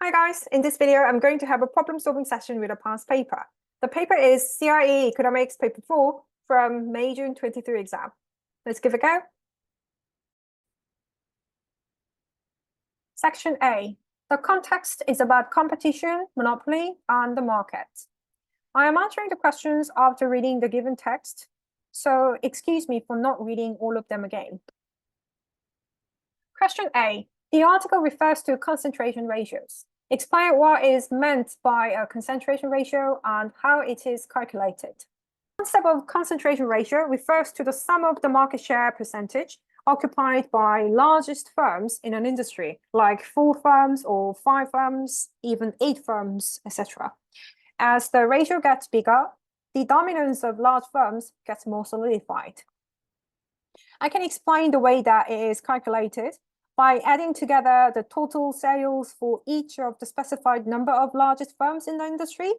Hi guys, in this video, I'm going to have a problem-solving session with a past paper. The paper is CIE Economics Paper 4 from May-June 23 exam. Let's give it a go. Section A. The context is about competition, monopoly, and the market. I am answering the questions after reading the given text, so excuse me for not reading all of them again. Question A. The article refers to concentration ratios. Explain what is meant by a concentration ratio and how it is calculated. The concept of concentration ratio refers to the sum of the market share percentage occupied by largest firms in an industry, like 4 firms or 5 firms, even 8 firms, etc. As the ratio gets bigger, the dominance of large firms gets more solidified. I can explain the way that it is calculated by adding together the total sales for each of the specified number of largest firms in the industry,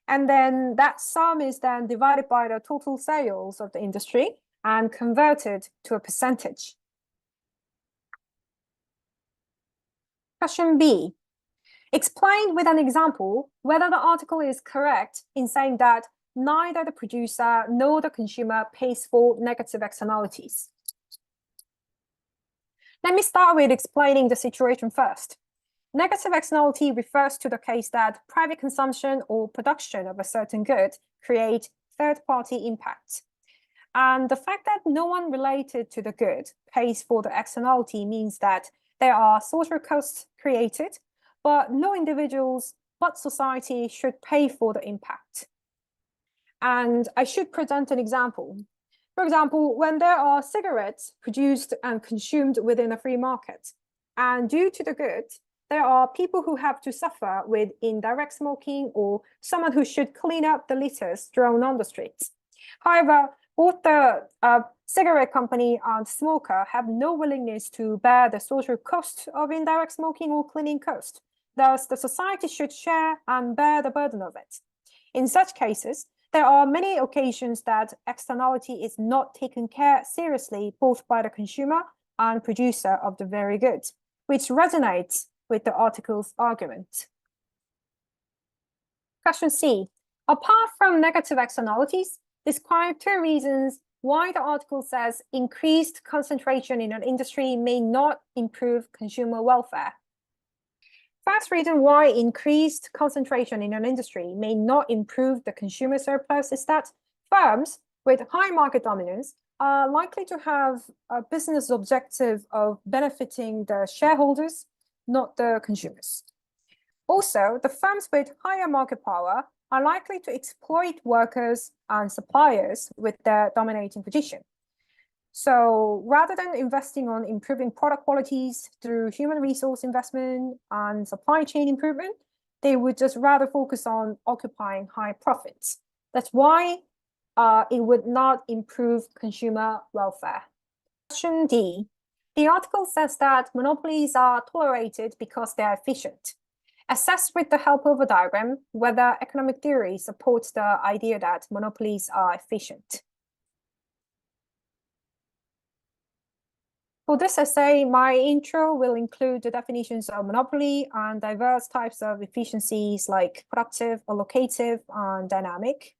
and then that sum is then divided by the total sales of the industry and converted to a percentage. Question B. Explain with an example whether the article is correct in saying that neither the producer nor the consumer pays for negative externalities. Let me start with explaining the situation first. Negative externality refers to the case that private consumption or production of a certain good create third-party impacts. And the fact that no one related to the good pays for the externality means that there are social costs created, but no individuals but society should pay for the impact. And I should present an example. For example, when there are cigarettes produced and consumed within a free market, and due to the good, there are people who have to suffer with indirect smoking or someone who should clean up the litters thrown on the streets. However, both the cigarette company and smoker have no willingness to bear the social cost of indirect smoking or cleaning cost. Thus, the society should share and bear the burden of it. In such cases, there are many occasions that externality is not taken care seriously both by the consumer and producer of the very goods, which resonates with the article's argument. Question C. Apart from negative externalities, describe 2 reasons why the article says increased concentration in an industry may not improve consumer welfare. First reason why increased concentration in an industry may not improve the consumer surplus is that firms with high market dominance are likely to have a business objective of benefiting the shareholders, not the consumers. Also, the firms with higher market power are likely to exploit workers and suppliers with their dominating position. So rather than investing on improving product qualities through human resource investment and supply chain improvement, they would just rather focus on occupying high profits. That's why it would not improve consumer welfare. Question D. The article says that monopolies are tolerated because they are efficient. Assess with the help of a diagram whether economic theory supports the idea that monopolies are efficient. For this essay, my intro will include the definitions of monopoly and diverse types of efficiencies like productive, allocative, and dynamic.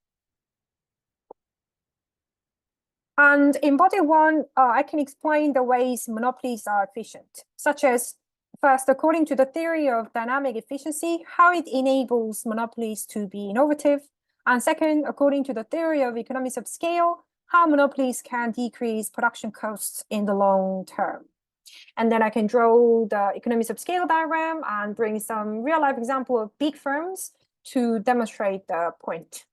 And in body 1, I can explain the ways monopolies are efficient, such as, first, according to the theory of dynamic efficiency, how it enables monopolies to be innovative, and second, according to the theory of economies of scale, how monopolies can decrease production costs in the long term. And then I can draw the economies of scale diagram and bring some real-life example of big firms to demonstrate the point.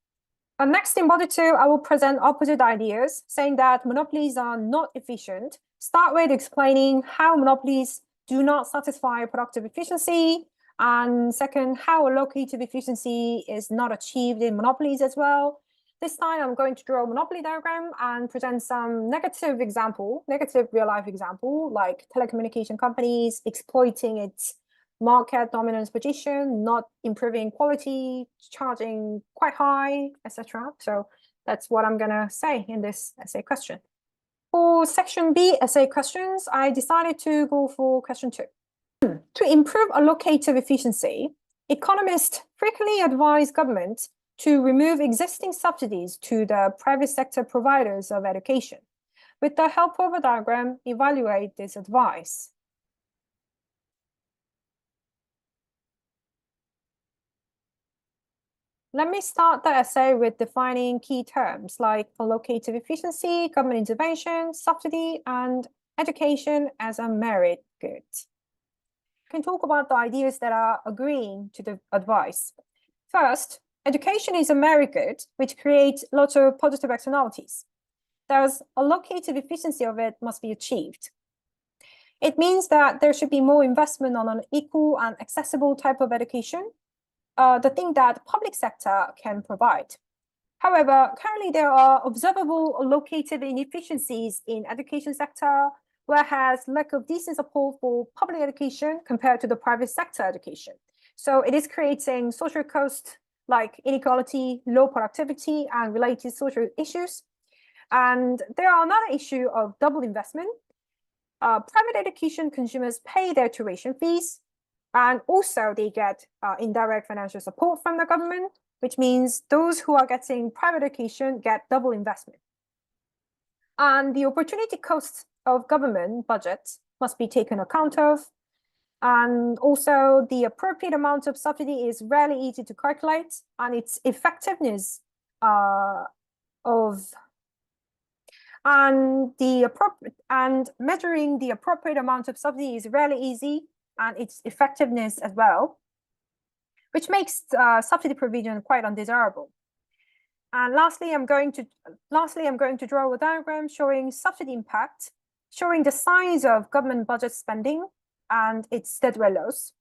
Next, in body 2, I will present opposite ideas, saying that monopolies are not efficient. Start with explaining how monopolies do not satisfy productive efficiency, and second, how allocative efficiency is not achieved in monopolies as well. This time, I'm going to draw a monopoly diagram and present some negative real-life example, like telecommunication companies exploiting its market dominance position, not improving quality, charging quite high, etc. So that's what I'm going to say in this essay question. For section B essay questions, I decided to go for question 2. To improve allocative efficiency, Economists frequently advise government to remove existing subsidies to the private sector providers of education. With the help of a diagram, evaluate this advice. Let me start the essay with defining key terms like allocative efficiency, government intervention, subsidy, and education as a merit good. I can talk about the ideas that are agreeing to the advice. First, education is a merit good, which creates lots of positive externalities. Thus, allocative efficiency of it must be achieved. It means that there should be more investment on an equal and accessible type of education, the thing that public sector can provide. However, currently there are observable allocative inefficiencies in education sector, whereas lack of decent support for public education compared to the private sector education. So it is creating social costs like inequality, low productivity, and related social issues. And there are another issue of double investment. Private education consumers pay their tuition fees, and also they get indirect financial support from the government, which means those who are getting private education get double investment. And the opportunity costs of government budgets must be taken account of. And also the appropriate amount of subsidy is rarely easy to calculate, and its effectiveness and measuring the appropriate amount of subsidy is rarely easy, and its effectiveness as well, which makes subsidy provision quite undesirable. And lastly, I'm going to draw a diagram showing subsidy impact, showing the size of government budget spending and its deadweight loss.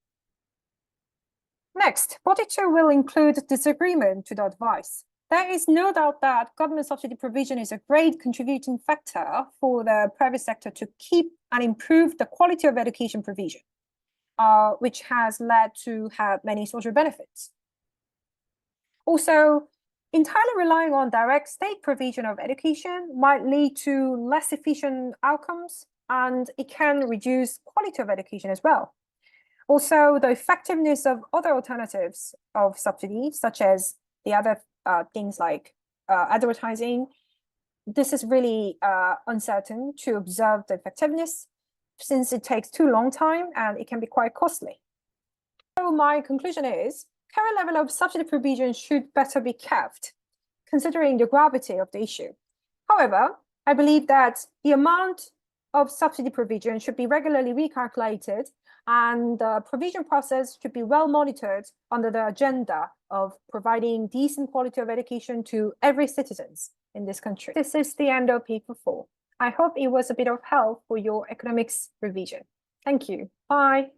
Next, Project 2 will include disagreement to the advice. There is no doubt that government subsidy provision is a great contributing factor for the private sector to keep and improve the quality of education provision, which has led to have many social benefits. Also, entirely relying on direct state provision of education might lead to less efficient outcomes, and it can reduce quality of education as well. Also, the effectiveness of other alternatives of subsidy, such as the other things like advertising, this is really uncertain to observe the effectiveness, since it takes too long time and it can be quite costly. So my conclusion is, current level of subsidy provision should better be kept, considering the gravity of the issue. However, I believe that the amount of subsidy provision should be regularly recalculated, and the provision process should be well monitored under the agenda of providing decent quality of education to every citizen in this country. This is the end of paper 4. I hope it was a bit of help for your economics revision. Thank you. Bye.